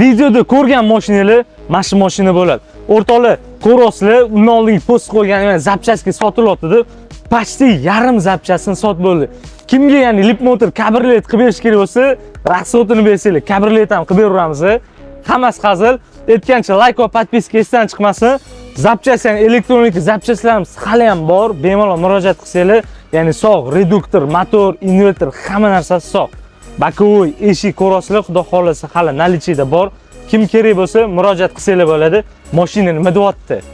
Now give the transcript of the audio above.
videoda ko'rgan mashinalar mana shu mashina bo'ladi. O'rtoqlar, ko'rasizlar, undan oldingi post qo'ygan zapchaska sotilyapti. Почти yarim zapchasini sotib bo'ldi. Kimga ya'ni Leapmotor kabriolet qilib berish kerak bo'lsa, rasxodini bersanglar, kabriolet ham qilib beramiz. Hammasi hazil. Aytgancha like va podpiska esdan chiqmasin. Zapchasi ham elektronik zapchasalarimiz hali ham bor. Bemalol murojaat qilsanglar, ya'ni sog', reduktor, motor, invertor, hamma narsasi sog'. Bakovoy, eshik ko'rasizlar, xudo xolasa hali nalichida bor. Kim kerak bo'lsa murojaat qilsanglar bo'ladi. Mashina nima deyapti?